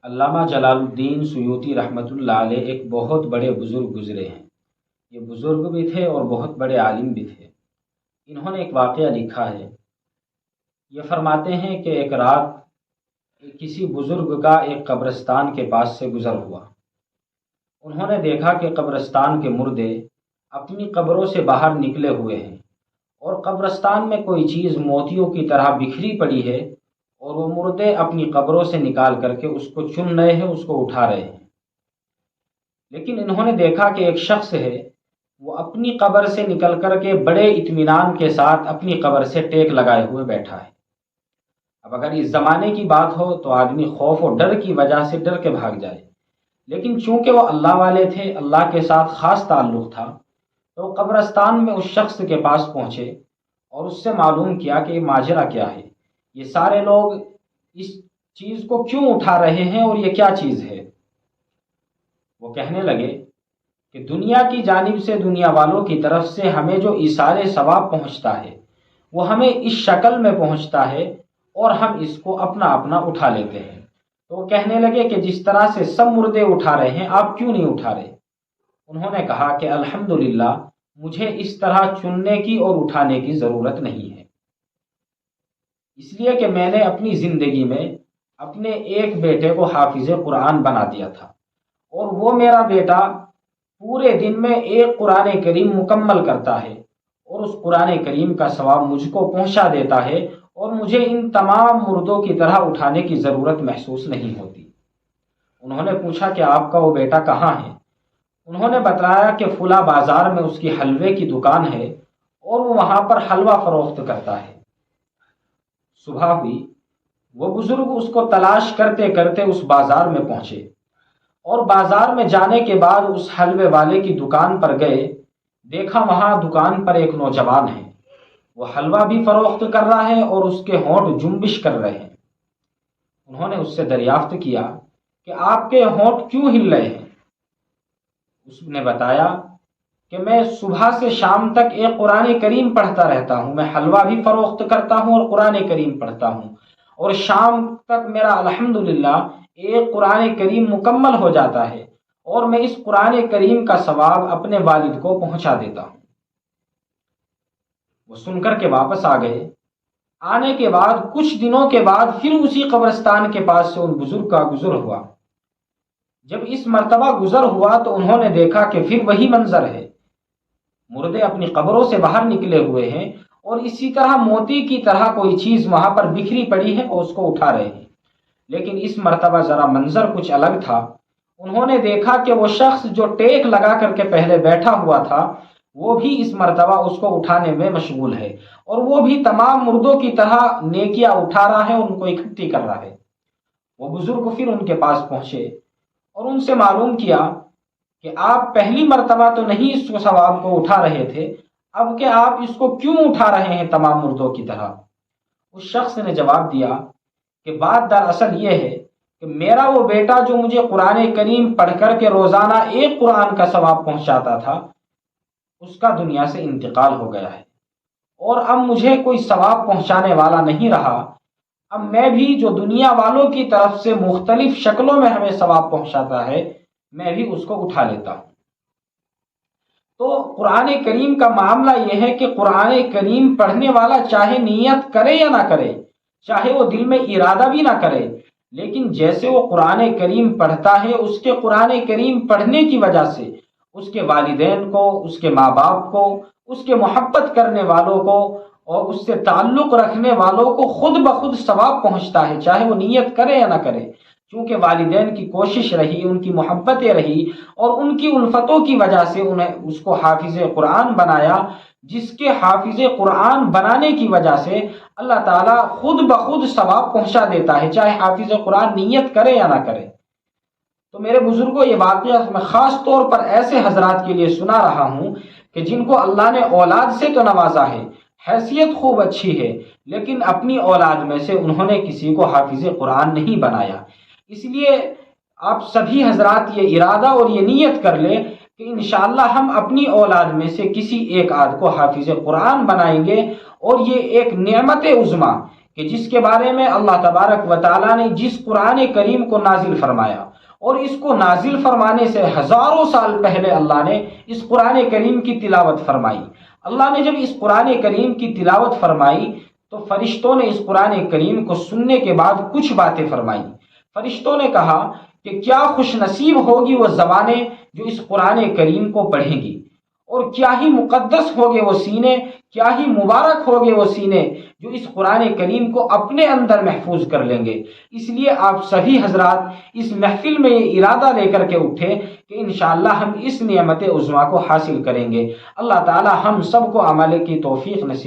علامہ جلال الدین سیوطی رحمۃ اللہ علیہ ایک بہت بڑے بزرگ گزرے ہیں۔ یہ بزرگ بھی تھے اور بہت بڑے عالم بھی تھے۔ انہوں نے ایک واقعہ لکھا ہے۔ یہ فرماتے ہیں کہ ایک رات کسی بزرگ کا ایک قبرستان کے پاس سے گزر ہوا۔ انہوں نے دیکھا کہ قبرستان کے مردے اپنی قبروں سے باہر نکلے ہوئے ہیں اور قبرستان میں کوئی چیز موتیوں کی طرح بکھری پڑی ہے، اور وہ مردے اپنی قبروں سے نکال کر کے اس کو چن رہے ہیں، اس کو اٹھا رہے ہیں۔ لیکن انہوں نے دیکھا کہ ایک شخص ہے، وہ اپنی قبر سے نکل کر کے بڑے اطمینان کے ساتھ اپنی قبر سے ٹیک لگائے ہوئے بیٹھا ہے۔ اب اگر اس زمانے کی بات ہو تو آدمی خوف و ڈر کی وجہ سے ڈر کے بھاگ جائے، لیکن چونکہ وہ اللہ والے تھے، اللہ کے ساتھ خاص تعلق تھا، تو قبرستان میں اس شخص کے پاس پہنچے اور اس سے معلوم کیا کہ یہ ماجرا کیا ہے، یہ سارے لوگ اس چیز کو کیوں اٹھا رہے ہیں اور یہ کیا چیز ہے۔ وہ کہنے لگے کہ دنیا کی جانب سے، دنیا والوں کی طرف سے ہمیں جو ایثار ثواب پہنچتا ہے وہ ہمیں اس شکل میں پہنچتا ہے اور ہم اس کو اپنا اپنا اٹھا لیتے ہیں۔ تو وہ کہنے لگے کہ جس طرح سے سب مردے اٹھا رہے ہیں، آپ کیوں نہیں اٹھا رہے؟ انہوں نے کہا کہ الحمدللہ مجھے اس طرح چننے کی اور اٹھانے کی ضرورت نہیں ہے، اس لیے کہ میں نے اپنی زندگی میں اپنے ایک بیٹے کو حافظ قرآن بنا دیا تھا، اور وہ میرا بیٹا پورے دن میں ایک قرآن کریم مکمل کرتا ہے اور اس قرآن کریم کا ثواب مجھ کو پہنچا دیتا ہے، اور مجھے ان تمام مردوں کی طرح اٹھانے کی ضرورت محسوس نہیں ہوتی۔ انہوں نے پوچھا کہ آپ کا وہ بیٹا کہاں ہے؟ انہوں نے بتایا کہ فلاں بازار میں اس کی حلوے کی دکان ہے اور وہ وہاں پر حلوہ فروخت کرتا ہے۔ صبح ہوئی، وہ بزرگ اس کو تلاش کرتے کرتے اس بازار میں پہنچے، اور بازار میں جانے کے بعد اس حلوے والے کی دکان پر گئے۔ دیکھا وہاں دکان پر ایک نوجوان ہے، وہ حلوہ بھی فروخت کر رہا ہے اور اس کے ہونٹ جنبش کر رہے ہیں۔ انہوں نے اس سے دریافت کیا کہ آپ کے ہونٹ کیوں ہل رہے ہیں؟ اس نے بتایا کہ میں صبح سے شام تک ایک قرآن کریم پڑھتا رہتا ہوں، میں حلوہ بھی فروخت کرتا ہوں اور قرآن کریم پڑھتا ہوں، اور شام تک میرا الحمدللہ ایک قرآن کریم مکمل ہو جاتا ہے، اور میں اس قرآن کریم کا ثواب اپنے والد کو پہنچا دیتا ہوں۔ وہ سن کر کے واپس آ گئے۔ آنے کے بعد کچھ دنوں کے بعد پھر اسی قبرستان کے پاس سے ان بزرگ کا گزر ہوا۔ جب اس مرتبہ گزر ہوا تو انہوں نے دیکھا کہ پھر وہی منظر ہے، مردے اپنی قبروں سے باہر نکلے ہوئے ہیں، اور اسی طرح موتی کی طرح کوئی چیز وہاں پر بکھری پڑی ہے اور اس کو اٹھا رہے ہیں۔ لیکن اس مرتبہ ذرا منظر کچھ الگ تھا۔ انہوں نے دیکھا کہ وہ شخص جو ٹیک لگا کر کے پہلے بیٹھا ہوا تھا، وہ بھی اس مرتبہ اس کو اٹھانے میں مشغول ہے، اور وہ بھی تمام مردوں کی طرح نیکیاں اٹھا رہا ہے، ان کو اکٹھی کر رہا ہے۔ وہ بزرگ پھر ان کے پاس پہنچے اور ان سے معلوم کیا کہ آپ پہلی مرتبہ تو نہیں اس کو ثواب کو اٹھا رہے تھے، اب کہ آپ اس کو کیوں اٹھا رہے ہیں تمام مردوں کی طرح؟ اس شخص نے جواب دیا کہ بات دراصل یہ ہے کہ میرا وہ بیٹا جو مجھے قرآن کریم پڑھ کر کے روزانہ ایک قرآن کا ثواب پہنچاتا تھا، اس کا دنیا سے انتقال ہو گیا ہے، اور اب مجھے کوئی ثواب پہنچانے والا نہیں رہا۔ اب میں بھی جو دنیا والوں کی طرف سے مختلف شکلوں میں ہمیں ثواب پہنچاتا ہے، میں بھی اس کو اٹھا لیتا ہوں۔ تو قرآن کریم کا معاملہ یہ ہے کہ قرآن کریم پڑھنے والا چاہے نیت کرے یا نہ کرے، چاہے وہ دل میں ارادہ بھی نہ کرے، لیکن جیسے وہ قرآن کریم پڑھتا ہے، اس کے قرآن کریم پڑھنے کی وجہ سے اس کے والدین کو، اس کے ماں باپ کو، اس کے محبت کرنے والوں کو اور اس سے تعلق رکھنے والوں کو خود بخود ثواب پہنچتا ہے، چاہے وہ نیت کرے یا نہ کرے، کیونکہ والدین کی کوشش رہی، ان کی محبتیں رہی، اور ان کی الفتوں کی وجہ سے انہیں اس کو حافظ قرآن بنایا، جس کے حافظ قرآن بنانے کی وجہ سے اللہ تعالیٰ خود بخود ثواب پہنچا دیتا ہے، چاہے حافظ قرآن نیت کرے یا نہ کرے۔ تو میرے بزرگوں، یہ واقعہ میں خاص طور پر ایسے حضرات کے لیے سنا رہا ہوں کہ جن کو اللہ نے اولاد سے تو نوازا ہے، حیثیت خوب اچھی ہے، لیکن اپنی اولاد میں سے انہوں نے کسی کو حافظ قرآن نہیں بنایا۔ اس لیے آپ سبھی حضرات یہ ارادہ اور یہ نیت کر لیں کہ انشاءاللہ ہم اپنی اولاد میں سے کسی ایک آدھ کو حافظ قرآن بنائیں گے، اور یہ ایک نعمت عظمیٰ کہ جس کے بارے میں اللہ تبارک و تعالیٰ نے جس قرآن کریم کو نازل فرمایا، اور اس کو نازل فرمانے سے ہزاروں سال پہلے اللہ نے اس قرآن کریم کی تلاوت فرمائی۔ اللہ نے جب اس قرآن کریم کی تلاوت فرمائی تو فرشتوں نے اس قرآن کریم کو سننے کے بعد کچھ باتیں فرمائیں۔ فرشتوں نے کہا کہ کیا خوش نصیب ہوگی وہ زبانیں جو اس قرآن کریم کو پڑھیں گی، اور کیا ہی مقدس ہوگے وہ سینے، کیا ہی مبارک ہوگے وہ سینے جو اس قرآن کریم کو اپنے اندر محفوظ کر لیں گے۔ اس لیے آپ سبھی حضرات اس محفل میں یہ ارادہ لے کر کے اٹھے کہ انشاءاللہ ہم اس نعمت عظمیٰ کو حاصل کریں گے۔ اللہ تعالی ہم سب کو عمل کی توفیق نصیب